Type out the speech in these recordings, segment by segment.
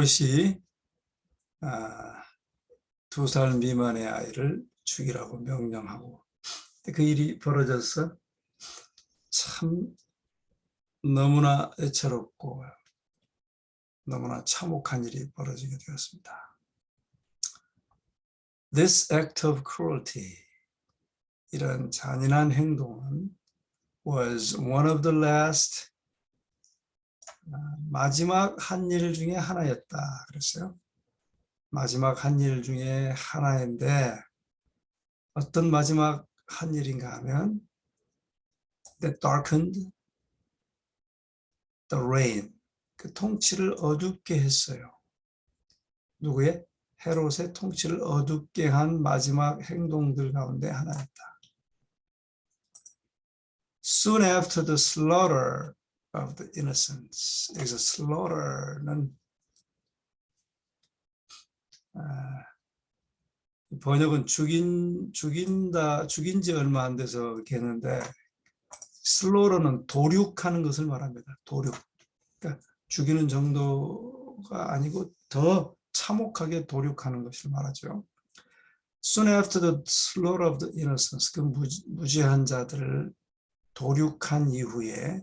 헤롯이 2살 미만의 아이를 죽이라고 명령하고, 그 일이 벌어져서 참 너무나 애처롭고 너무나 참혹한 일이 벌어지게 되었습니다. This act of cruelty, 이런 잔인한 행동은 was one of the last, 마지막 한 일 중에 하나였다 그랬어요. 마지막 한 일 중에 하나인데 어떤 마지막 한 일인가 하면 that darkened the reign, 그 통치를 어둡게 했어요. 누구의? 헤롯의 통치를 어둡게 한 마지막 행동들 가운데 하나였다. Soon after the slaughter of the innocents. 여기서 slaughter는 번역은 죽인 지 얼마 안 돼서 이렇게 했는데, 슬로러는 도륙하는 것을 말합니다. 도륙. 그러니까 죽이는 정도가 아니고 더 참혹하게 도륙하는 것을 말하죠. Soon after the slaughter of the innocents, 그 무죄한 자들을 도륙한 이후에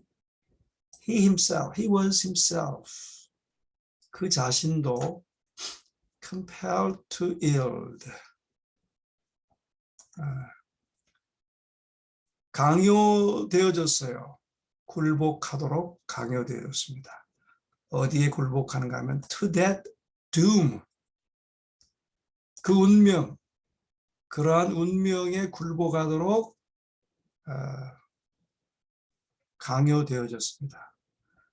he was himself, 그 자신도 compelled to yield, 강요되어졌어요. 굴복하도록 강요되었습니다. 어디에 굴복하는가 하면 to that doom, 그 운명, 그러한 운명에 굴복하도록 강요되어졌습니다.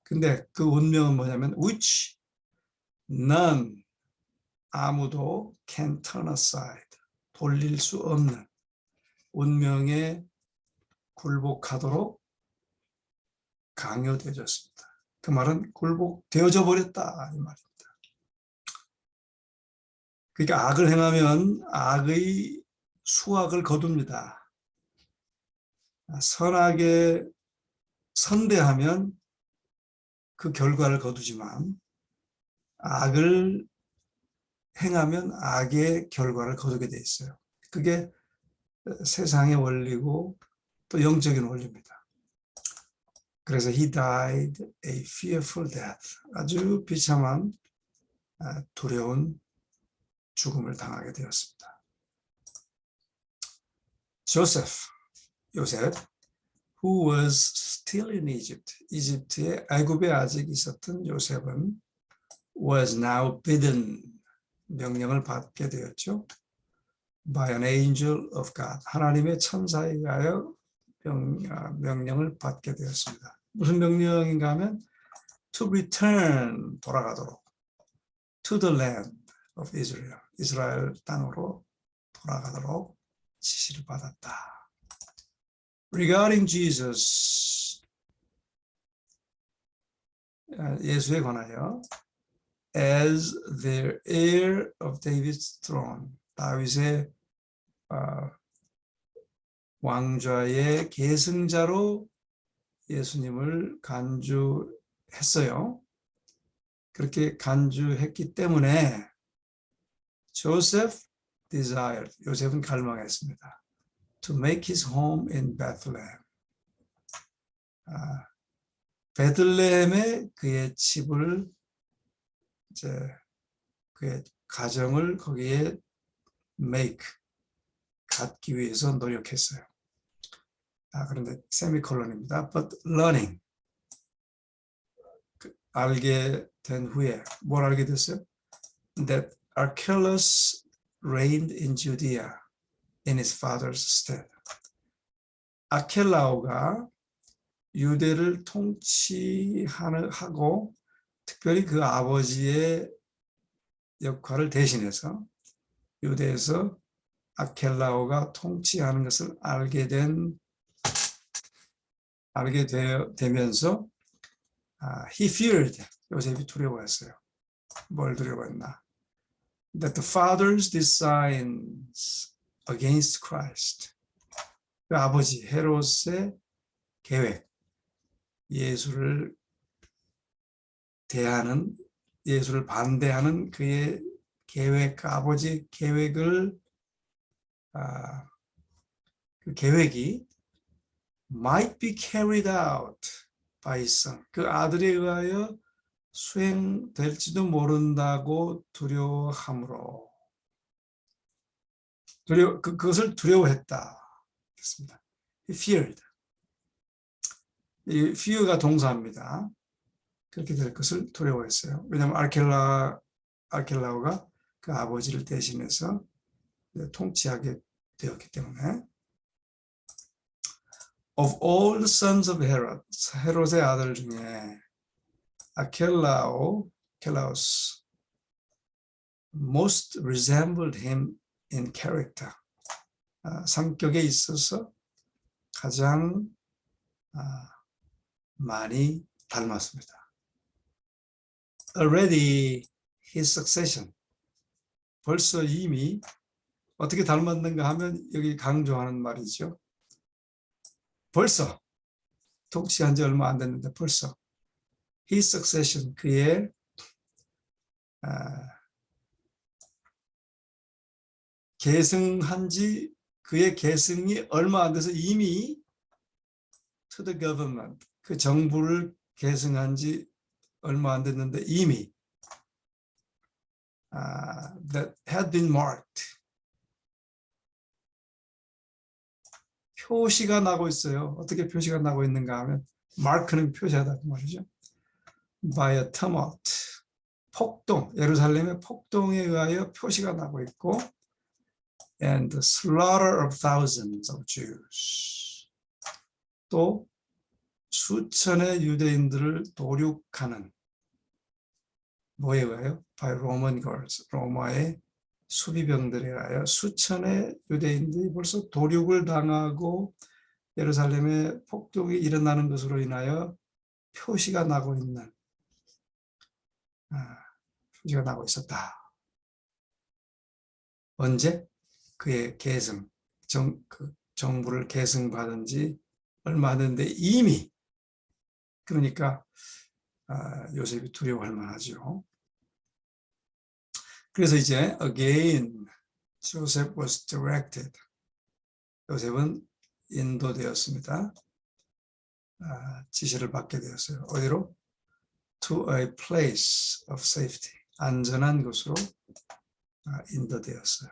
근데 그 운명은 뭐냐면 which none, 아무도 can turn aside, 돌릴 수 없는 운명에 굴복하도록 강요되어졌습니다. 그 말은 굴복되어져 버렸다 이 말입니다. 그러니까 악을 행하면 악의 수확을 거둡니다. 선하게 선대하면 그 결과를 거두지만 악을 행하면 악의 결과를 거두게 돼 있어요. 그게 세상의 원리고 또 영적인 원리입니다. 그래서 he died a fearful death, 아주 비참한 두려운 죽음을 당하게 되었습니다. 요셉, who was still in Egypt, 이집트에 애굽에 아직 있었던 요셉은 was now bidden, 명령을 받게 되었죠. by an angel of God, 하나님의 천사에 의하여 명령을 받게 되었습니다. 무슨 명령인가 하면 to return, 돌아가도록, to the land of Israel, 이스라엘 땅으로 돌아가도록 지시를 받았다. Regarding Jesus, 예수에 관하여 as the heir of David's throne, 다윗의 왕좌의 계승자로 예수님을 간주했어요. 그렇게 간주했기 때문에 요셉은 갈망했습니다. To make his home in Bethlehem. 베들레헴에 그의 집을, 그의 가정을 거기에 갖기 위해서 노력했어요. 그런데 세미콜론입니다. But learning, 알게 된 후에 뭘 알게 됐어요? That Archelaus reigned in Judea in his father's stead. 아켈라오가 유대를 통치하고 특별히 그 아버지의 역할을 대신해서 유대에서 아켈라오가 통치하는 것을 알게 되면서 he feared, 요셉이 두려워했어요. 뭘 두려워했나? That the father's designs against Christ, 그 아버지 헤롯의 계획, 예수를 대하는 예수를 반대하는 그의 계획, 아버지 계획을 그 계획이 might be carried out by his son. 그 아들에 의하여 수행될지도 모른다고 두려워함으로 그것을 두려워했다. 그렇습니다. He feared. 이 fear가 동사입니다. 그렇게 될 것을 두려워했어요. 왜냐하면 아르켈라오가 그 아버지를 대신해서 통치하게 되었기 때문에. Of all the sons of Herod, 헤롯의 아들 중에 아켈라오스 most resembled him in character. 성격에 있어서 가장 많이 닮았습니다. Already his succession. 벌써 이미 어떻게 닮았는가 하면 여기 강조하는 말이죠. 벌써 통치한 지 얼마 안 됐는데 벌써 his succession, 그의 계승한 지 그의 계승이 얼마 안 돼서 이미 to the government, 그 정부를 계승한 지 얼마 안 됐는데 이미 that had been marked, 표시가 나고 있어요. 어떻게 표시가 나고 있는가 하면 mark는 표시하다 그 말이죠. by a tumult, 폭동, 예루살렘의 폭동에 의하여 표시가 나고 있고 and the slaughter of thousands of Jews, 또 수천의 유대인들을 도륙하는 뭐에 의하여? by Roman guards, 로마의 수비병들에 의하여 수천의 유대인들이 벌써 도륙을 당하고 예루살렘에 폭동이 일어나는 것으로 인하여 표시가 나고 있는 표시가 나고 있었다. 언제? 그의 계승, 정부를 계승받은 지 얼마 안 됐는데 이미, 그러니까 요셉이 두려워할 만하죠. 그래서 이제 again Joseph was directed. 요셉은 인도되었습니다. 지시를 받게 되었어요. 어디로? To a place of safety. 안전한 곳으로 인도되었어요.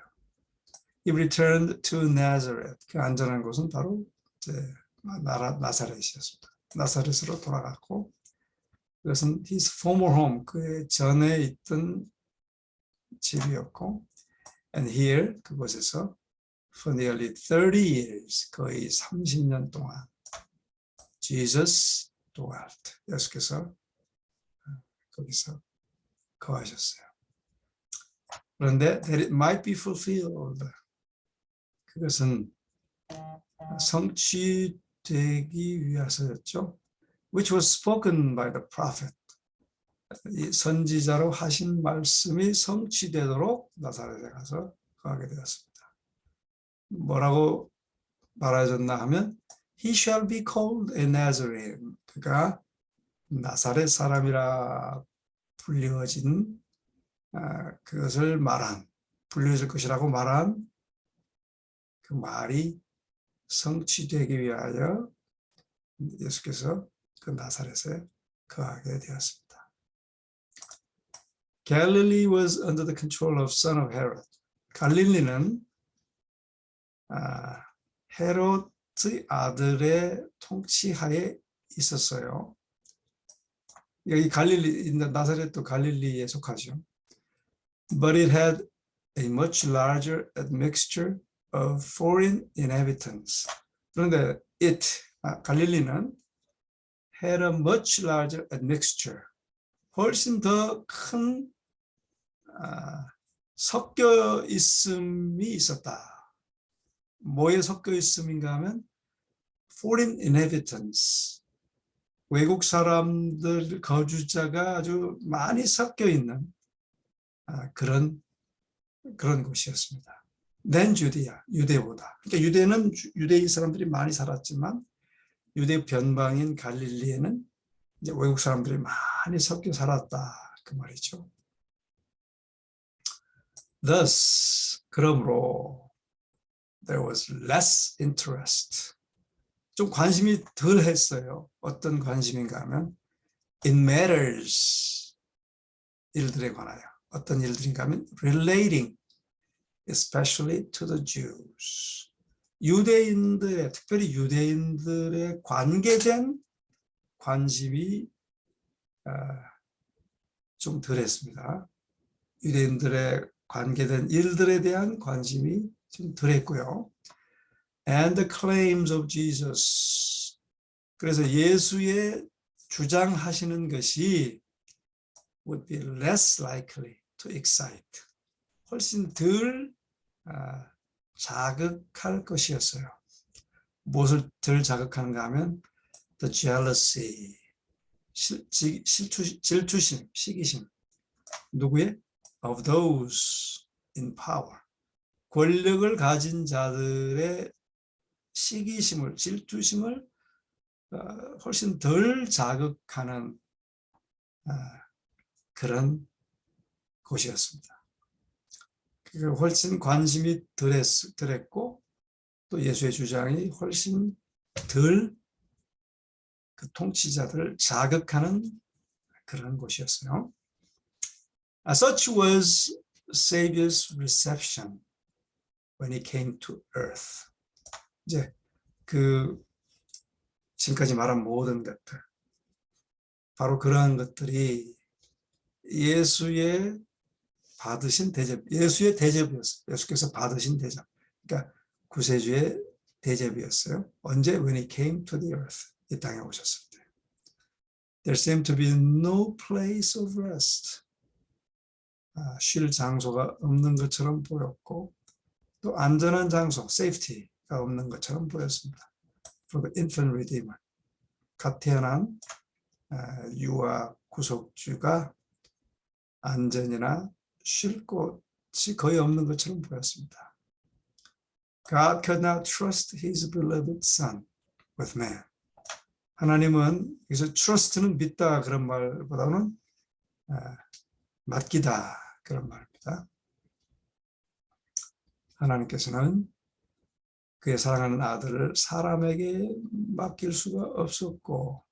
He returned to Nazareth. 그 안전한 곳은 바로 이제 나사렛이었습니다. 나사렛으로 돌아갔고, 그것은 his former home, 그의 전에 있던 집이었고, and here, 그곳에서 for nearly 30 years, 거의 30년 동안 Jesus dwelt. 예수께서 거기서 거하셨어요. 그런데 that it might be fulfilled, 그것은 성취되기 위해서였죠. Which was spoken by the prophet. 이 선지자로 하신 말씀이 성취되도록 나사렛에 가서 거하게 되었습니다. 뭐라고 말하셨나 하면 He shall be called a Nazarene. 그가 나사렛 사람이라 불리워진 그것을 불려질 것이라고 말한 그 말이 성취되기 위하여 예수께서 그 나사렛에 거하게 되었습니다. Galilee was under the control of son of Herod. 갈릴리는 헤롯의 아들의 통치하에 있었어요. 여기 갈릴리, 나사렛도 갈릴리에 속하죠. But it had a much larger admixture of foreign inhabitants. 그런데 갈릴리는 had a much larger admixture. 훨씬 더 큰 섞여 있음이 있었다. 뭐에 섞여 있음인가 하면 foreign inhabitants, 외국 사람들 거주자가 아주 많이 섞여 있는 그런 곳이었습니다. than Judea, 유대보다. 그러니까 유대는 유대인 사람들이 많이 살았지만 유대 변방인 갈릴리에는 이제 외국 사람들이 많이 섞여 살았다. 그 말이죠. Thus, 그러므로 there was less interest. 좀 관심이 덜 했어요. 어떤 관심인가 하면 in matters, 일들에 관하여. 어떤 일들인가 하면 relating especially to the Jews. 유대인들의, 특별히 유대인들의 관계된 관심이 좀 덜했습니다. 유대인들의 관계된 일들에 대한 관심이 좀 덜했고요. And the claims of Jesus. 그래서 예수의 주장하시는 것이 would be less likely to excite. 훨씬 덜 자극할 것이었어요. 무엇을 덜 자극하는가 하면 the jealousy, 질투심, 시기심. 누구의? Of those in power. 권력을 가진 자들의 시기심을, 질투심을 훨씬 덜 자극하는 그런 곳이었습니다. 훨씬 관심이 덜했고 또 예수의 주장이 훨씬 덜 그 통치자들을 자극하는 그런 곳이었어요. Such was Savior's reception when he came to earth. 이제 그 지금까지 말한 모든 것들, 바로 그러한 것들이 예수의 받으신 대접, 예수의 대접이었어요. 예수께서 받으신 대접. 그러니까 구세주의 대접이었어요. 언제? When he came to the earth. 이 땅에 오셨을 때. There seemed to be no place of rest. 쉴 장소가 없는 것처럼 보였고 또 안전한 장소, safety가 없는 것처럼 보였습니다. For the infant redeemer. 갓 태어난 유아 구속주가 안전이나 쉴 곳이 거의 없는 것처럼 보였습니다. God could not trust his beloved son with man. 하나님은 여기서 trust는 믿다 그런 말보다는 맡기다 그런 말입니다. 하나님께서는 그의 사랑하는 아들을 사람에게 맡길 수가 없었고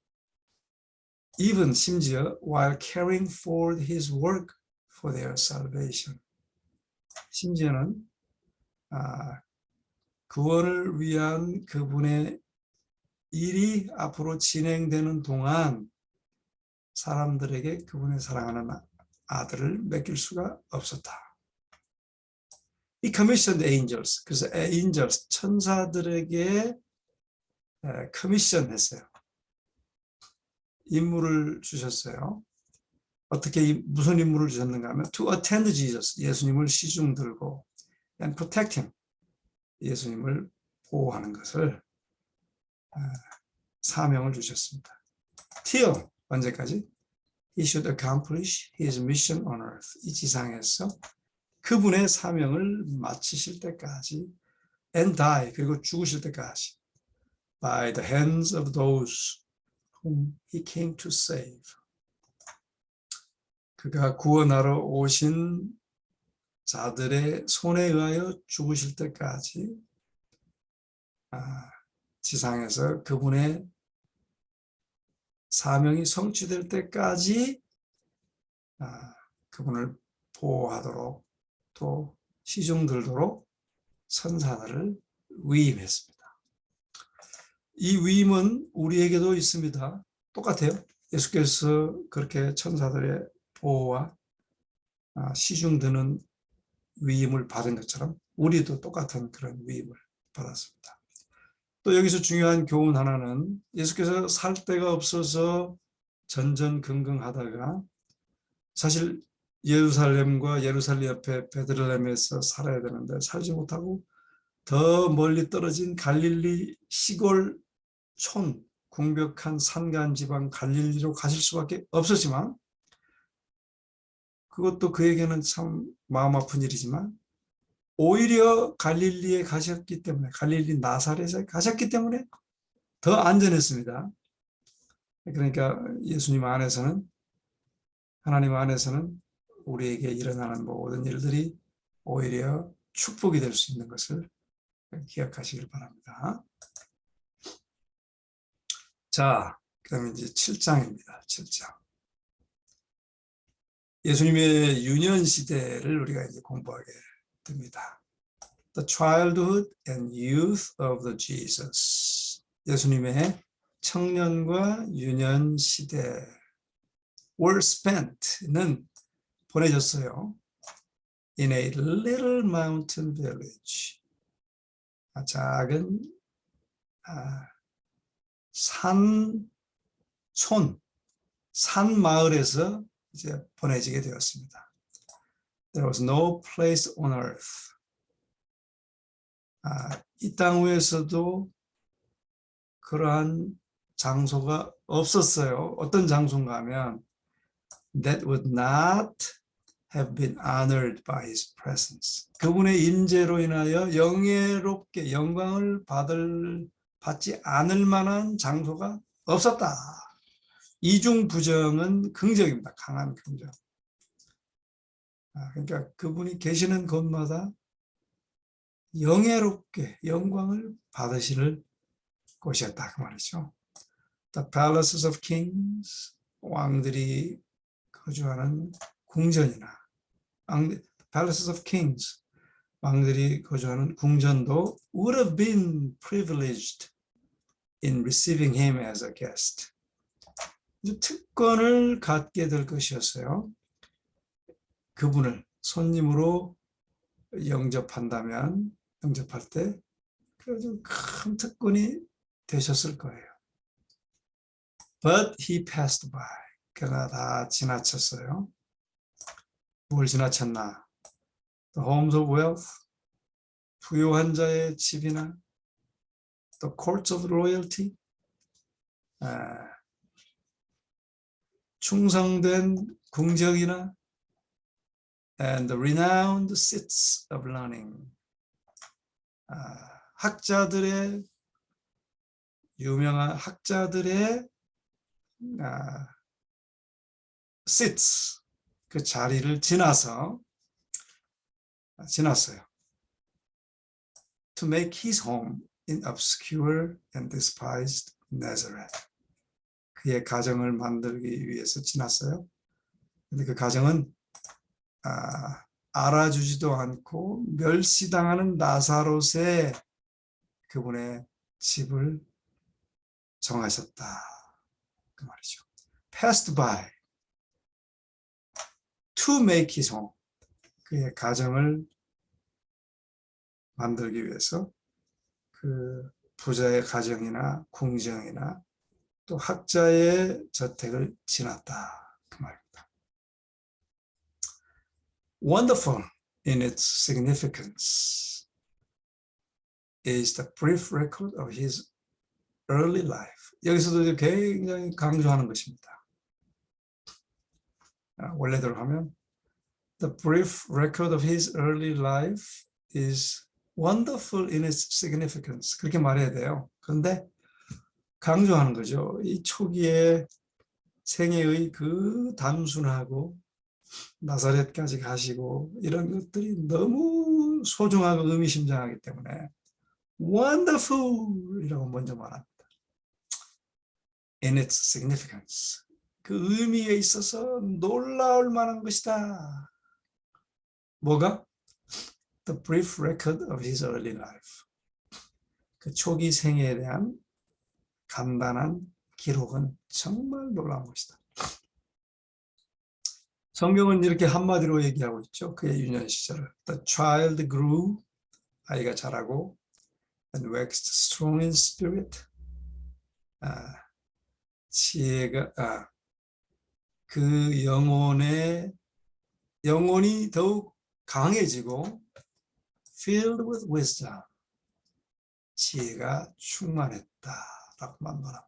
even 심지어 while carrying forth his work for their salvation. 심지어는 구원을 위한 그분의 일이 앞으로 진행되는 동안 사람들에게 그분의 사랑하는 아들을 맡길 수가 없었다. He commissioned angels. 그래서 angels, 천사들에게 커미션 했어요. 임무를 주셨어요. 어떻게 무슨 임무를 주셨는가 하면 to attend Jesus, 예수님을 시중 들고 and protect him, 예수님을 보호하는 것을 사명을 주셨습니다. Till 언제까지? He should accomplish his mission on earth. 이 지상에서 그분의 사명을 마치실 때까지 and die, 그리고 죽으실 때까지 by the hands of those whom he came to save. 그가 구원하러 오신 자들의 손에 의하여 죽으실 때까지 지상에서 그분의 사명이 성취될 때까지 그분을 보호하도록 또 시중 들도록 천사들을 위임했습니다. 이 위임은 우리에게도 있습니다. 똑같아요. 예수께서 그렇게 천사들의 보호와 시중 드는 위임을 받은 것처럼 우리도 똑같은 그런 위임을 받았습니다. 또 여기서 중요한 교훈 하나는 예수께서 살 데가 없어서 전전긍긍하다가 사실 예루살렘과 예루살렘 옆에 베들레헴에서 살아야 되는데 살지 못하고 더 멀리 떨어진 갈릴리 시골 촌, 궁벽한 산간지방 갈릴리로 가실 수밖에 없었지만 그것도 그에게는 참 마음 아픈 일이지만 오히려 갈릴리에 가셨기 때문에 갈릴리 나사렛에 가셨기 때문에 더 안전했습니다. 그러니까 예수님 안에서는 하나님 안에서는 우리에게 일어나는 모든 일들이 오히려 축복이 될 수 있는 것을 기억하시길 바랍니다. 자, 그다음에 이제 7장입니다. 7장. 예수님의 유년 시대를 우리가 이제 공부하게 됩니다. The childhood and youth of the Jesus. 예수님의 청년과 유년 시대 were spent는 보내졌어요. In a little mountain village. 작은 산 마을에서 이제 보내지게 되었습니다. There was no place on earth. 이 땅 위에서도 그러한 장소가 없었어요. 어떤 장소인가 하면 that would not have been honored by his presence. 그분의 임재로 인하여 영예롭게 영광을 받지 않을 만한 장소가 없었다. 이중 부정은 긍정입니다. 강한 긍정. 그러니까 그분이 계시는 곳마다 영예롭게 영광을 받으실 곳이었다 그 말이죠. The palaces of kings, 왕들이 거주하는 궁전이나 palaces of kings, 왕들이 거주하는 궁전도 would have been privileged in receiving him as a guest. 특권을 갖게 될 것이었어요. 그분을 손님으로 영접할 때 그래도 큰 특권이 되셨을 거예요. But he passed by. 그러나 다 지나쳤어요. 뭘 지나쳤나? The homes of wealth, 부유한 자의 집이나 the courts of royalty, 충성된 궁정이나 and the renowned seats of learning. 유명한 학자들의 seats, 그 자리를 지났어요. To make his home in obscure and despised Nazareth. 그의 가정을 만들기 위해서 지났어요. 근데 그 가정은 알아주지도 않고 멸시당하는 나사롯의 그분의 집을 정하셨다 그 말이죠. Passed by to make his home. 그의 가정을 만들기 위해서 그 부자의 가정이나 궁정이나 또 학자의 저택을 지났다 그 말입니다. Wonderful in its significance is the brief record of his early life. 여기서도 굉장히 강조하는 것입니다. 원래대로 하면 The brief record of his early life is wonderful in its significance. 그렇게 말해야 돼요. 그런데 강조하는 거죠. 이 초기의 생애의 그 단순하고 나사렛까지 가시고 이런 것들이 너무 소중하고 의미심장하기 때문에 wonderful 이라고 먼저 말합니다. In its significance. 그 의미에 있어서 놀라울 만한 것이다. 뭐가? The brief record of his early life. 그 초기 생애에 대한 간단한 기록은 정말 놀라운 것이다. 성경은 이렇게 한마디로 얘기하고 있죠. 그의 유년 시절을. The child grew, 아이가 자라고, and waxed strong in spirit. 지혜가, 그 영혼이 더욱 강해지고, filled with wisdom. 지혜가 충만했다라고만 말합니다.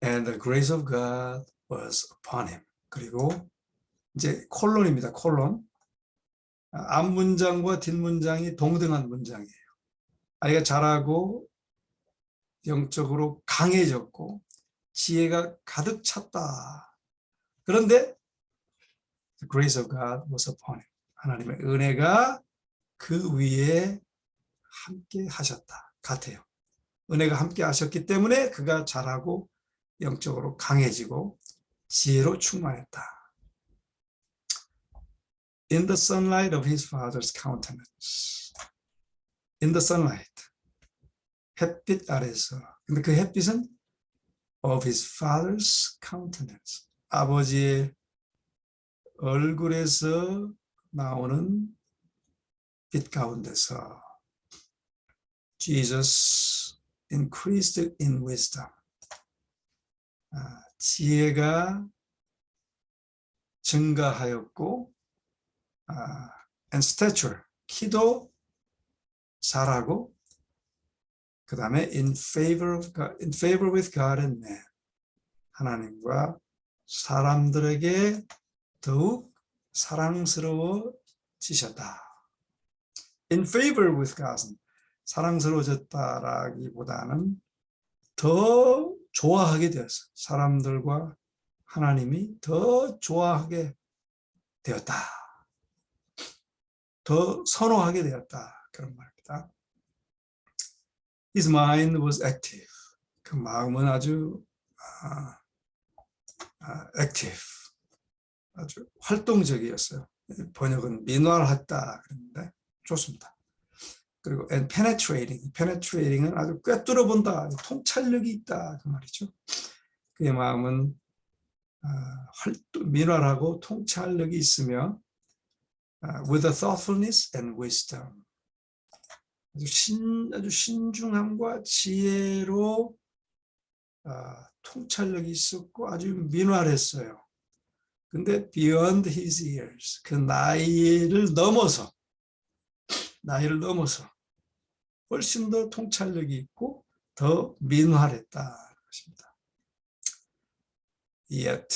And the grace of God was upon him. 그리고 이제 콜론입니다. 콜론. 앞문장과 뒷문장이 동등한 문장이에요. 아이가 자라고 영적으로 강해졌고 지혜가 가득 찼다. 그런데 the grace of God was upon him. 하나님의 은혜가 그 위에 함께 하셨다. 같아요. 은혜가 함께 하셨기 때문에 그가 잘하고 영적으로 강해지고 지혜로 충만했다. In the sunlight of his father's countenance. In the sunlight. 햇빛 아래서. 근데 그 햇빛은 of his father's countenance. 아버지의 얼굴에서 나오는 빛 가운데서 Jesus increased in wisdom. 지혜가 증가하였고 and stature, 키도 잘하고 그 다음에 in favor with God and man. 하나님과 사람들에게 더욱 사랑스러워지셨다. In favor with God. 사랑스러워졌다라기보다는 더 좋아하게 되었어. 사람들과 하나님이 더 좋아하게 되었다. 더 선호하게 되었다. 그런 말입니다. His mind was active. 그 마음은 아주 active. 아주 활동적이었어요. 번역은 민활했다 그랬는데 좋습니다. 그리고 and penetrating은 아주 꿰뚫어 본다, 통찰력이 있다 그 말이죠. 그의 마음은 민활하고 통찰력이 있으며 with a thoughtfulness and wisdom. 아주 신중함과 지혜로 통찰력이 있었고 아주 민활했어요. 근데 beyond his years, 그 나이를 넘어서 훨씬 더 통찰력이 있고 더 민활했다는 것입니다. Yet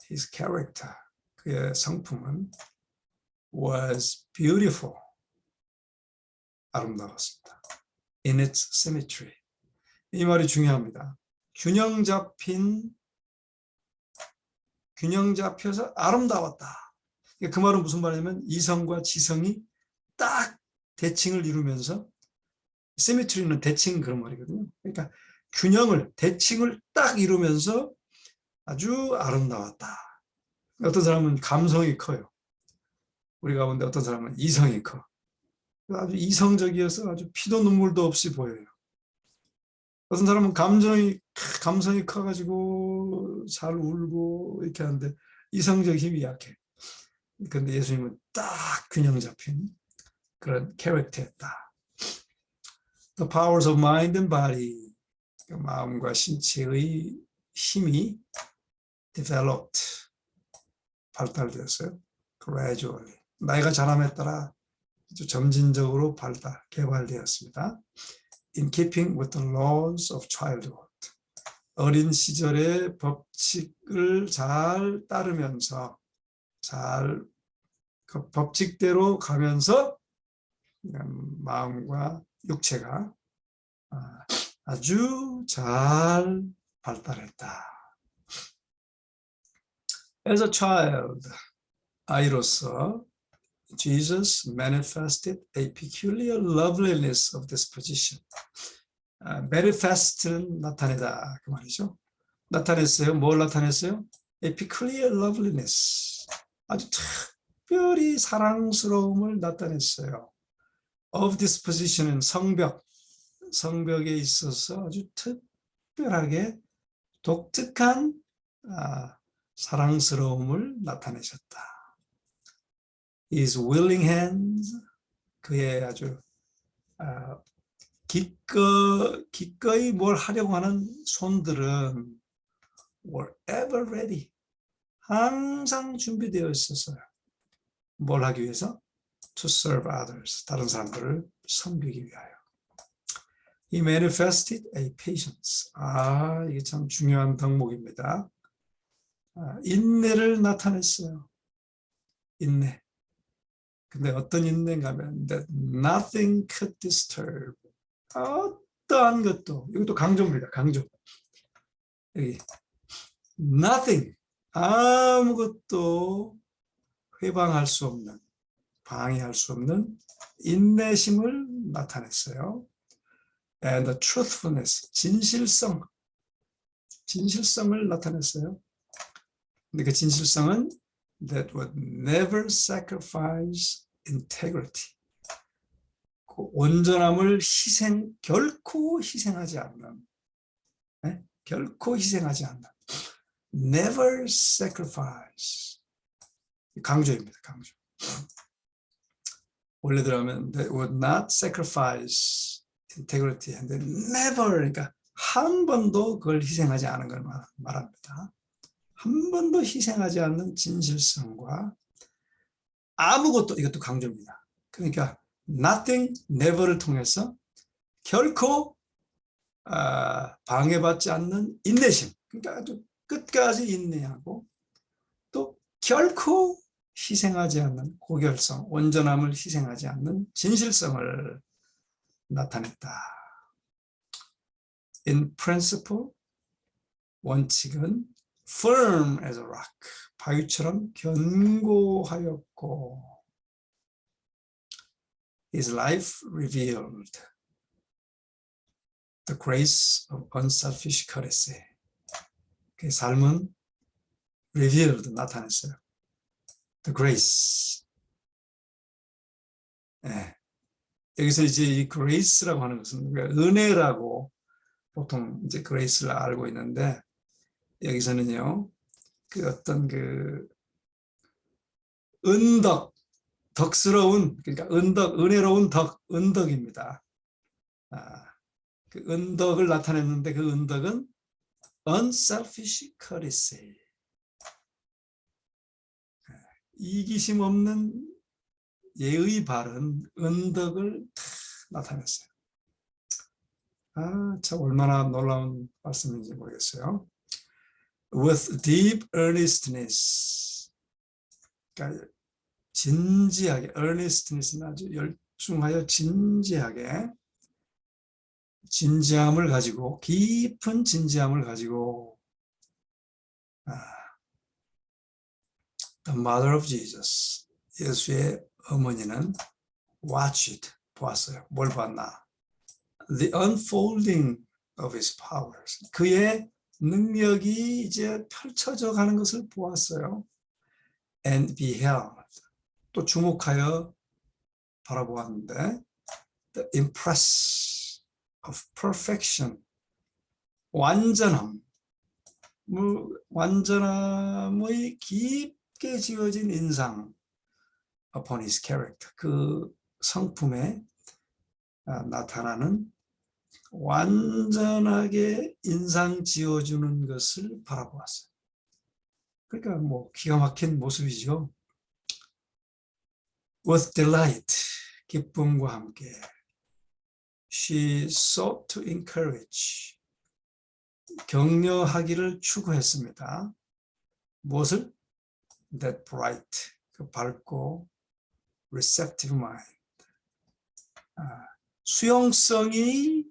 his character, 그의 성품은 was beautiful, 아름다웠습니다. In its symmetry. 이 말이 중요합니다. 균형 잡혀서 아름다웠다. 그 말은 무슨 말이냐면 이성과 지성이 딱 대칭을 이루면서, 시메트리는 대칭 그런 말이거든요. 그러니까 대칭을 딱 이루면서 아주 아름다웠다. 어떤 사람은 감성이 커요. 우리 가운데 어떤 사람은 이성이 커. 아주 이성적이어서 아주 피도 눈물도 없이 보여요. 어떤 사람은 감성이 커가지고 잘 울고 이렇게 하는데 이성적 힘이 약해. 그런데 예수님은 딱 균형 잡힌 그런 캐릭터였다. The powers of mind and body, 마음과 신체의 힘이 developed, 발달되었어요. gradually. 나이가 자람에 따라 점진적으로 개발되었습니다. In keeping with the laws of childhood. 어린 시절의 법칙을 잘 따르면서 그 법칙대로 가면서 마음과 육체가 아주 잘 발달했다. As a child, 아이로서 Jesus manifested a peculiar loveliness of disposition. manifest는 나타내다 그 말이죠. 나타냈어요. 뭘 나타냈어요? A peculiar loveliness. 아주 특별히 사랑스러움을 나타냈어요. Of disposition은 성벽에 있어서 아주 특별하게 독특한 사랑스러움을 나타내셨다. His willing hands, 그의 아주 기꺼이 뭘 하려고 하는 손들은 were ever ready, 항상 준비되어 있었어요. 뭘 하기 위해서? To serve others, 다른 사람들을 섬기기 위하여. He manifested a patience. 이게 참 중요한 덕목입니다. 인내를 나타냈어요. 인내. 근데 어떤 인내인가 하면 that nothing could disturb. 어떠한 것도, 이것도 강조입니다. 강조. 여기 nothing, 아무것도 회방할 수 없는, 방해할 수 없는 인내심을 나타냈어요. And the truthfulness, 진실성을 나타냈어요. 근데 그 진실성은 that would never sacrifice integrity. 그 온전함을 결코 희생하지 않는, 네? 결코 희생하지 않는, never sacrifice. 강조입니다, 강조. 원래대로 하면 they would not sacrifice integrity and never, 그러니까 한 번도 그걸 희생하지 않은 걸 말합니다. 한 번도 희생하지 않는 진실성과 아무것도, 이것도 강조입니다. 그러니까 nothing, never를 통해서 결코 방해받지 않는 인내심, 그러니까 아주 끝까지 인내하고 또 결코 희생하지 않는 고결성, 온전함을 희생하지 않는 진실성을 나타냈다. In principle, 원칙은 firm as a rock, 바위처럼 견고하였고 His life revealed the grace of unselfish courtesy. 그 삶은 revealed, 나타냈어요. The grace. 네. 여기서 이제 이 grace라고 하는 것은 은혜라고 보통 이제 grace를 알고 있는데 여기서는요, 그 어떤 그 덕스러운, 그러니까 은혜로운 은덕입니다. 그 은덕을 나타냈는데 그 은덕은 unselfish courtesy. 이기심 없는 예의 바른 은덕을 나타냈어요. 참 얼마나 놀라운 말씀인지 모르겠어요. With deep earnestness, 그러니까 진지하게, earnestness는 아주 열중하여 진지하게, 진지함을 가지고, 깊은 진지함을 가지고 The mother of Jesus, 예수의 어머니는 watched, 보았어요. 뭘 봤나? The unfolding of his powers, 그의 능력이 이제 펼쳐져 가는 것을 보았어요. And beheld, 또 주목하여 바라보았는데 the impress of perfection, 완전함의 깊게 지어진 인상 upon his character, 그 성품에 나타나는 완전하게 인상 지어주는 것을 바라보았어요. 그러니까 뭐 기가 막힌 모습이죠. With delight, 기쁨과 함께 she sought to encourage, 격려하기를 추구했습니다. 무엇을? That bright, 그 밝고 receptive mind, 수용성이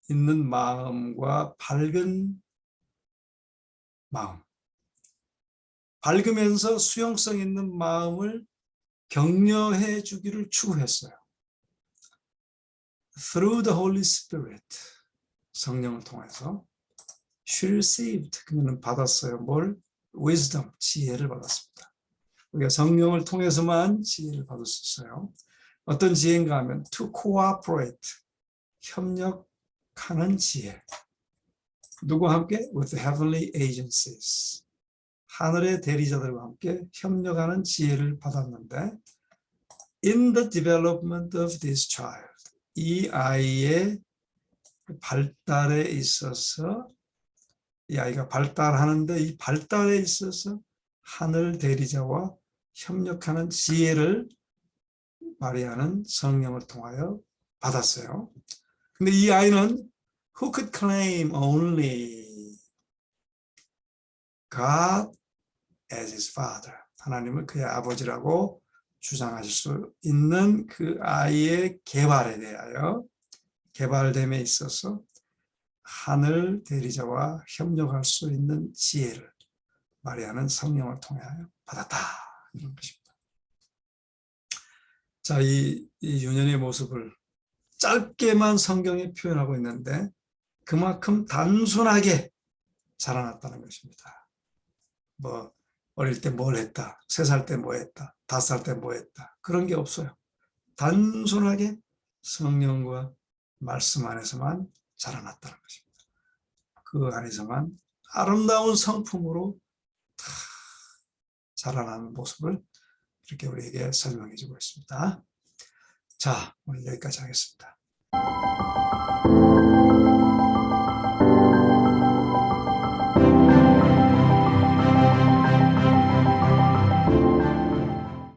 있는 마음과 밝은 마음, 밝으면서 수용성 있는 마음을 격려해 주기를 추구했어요. Through the Holy Spirit, 성령을 통해서 she received, 그는 받았어요. 뭘? Wisdom, 지혜를 받았습니다. 우리가 성령을 통해서만 지혜를 받을 수 있어요. 어떤 지혜인가 하면 to cooperate, 협력하는 지혜. 누구와 함께? With heavenly agencies, 하늘의 대리자들과 함께 협력하는 지혜를 받았는데 in the development of this child, 이 아이의 발달에 있어서, 이 아이가 발달하는데 이 발달에 있어서 하늘 대리자와 협력하는 지혜를 마리아는 성령을 통하여 받았어요. 근데 이 아이는 who could claim only God as his father, 하나님을 그의 아버지라고 주장하실 수 있는 그 아이의 개발에 대하여, 개발됨에 있어서 하늘 대리자와 협력할 수 있는 지혜를 마리아는 성령을 통하여 받았다. 이런 것입니다. 자, 이 유년의 모습을 짧게만 성경에 표현하고 있는데 그만큼 단순하게 자라났다는 것입니다. 뭐 어릴 때 뭘 했다, 3살 때 뭐 했다, 5살 때 뭐 했다, 그런 게 없어요. 단순하게 성령과 말씀 안에서만 자라났다는 것입니다. 그 안에서만 아름다운 성품으로 자라나는 모습을 이렇게 우리에게 설명해 주고 있습니다. 자, 오늘 여기까지 하겠습니다.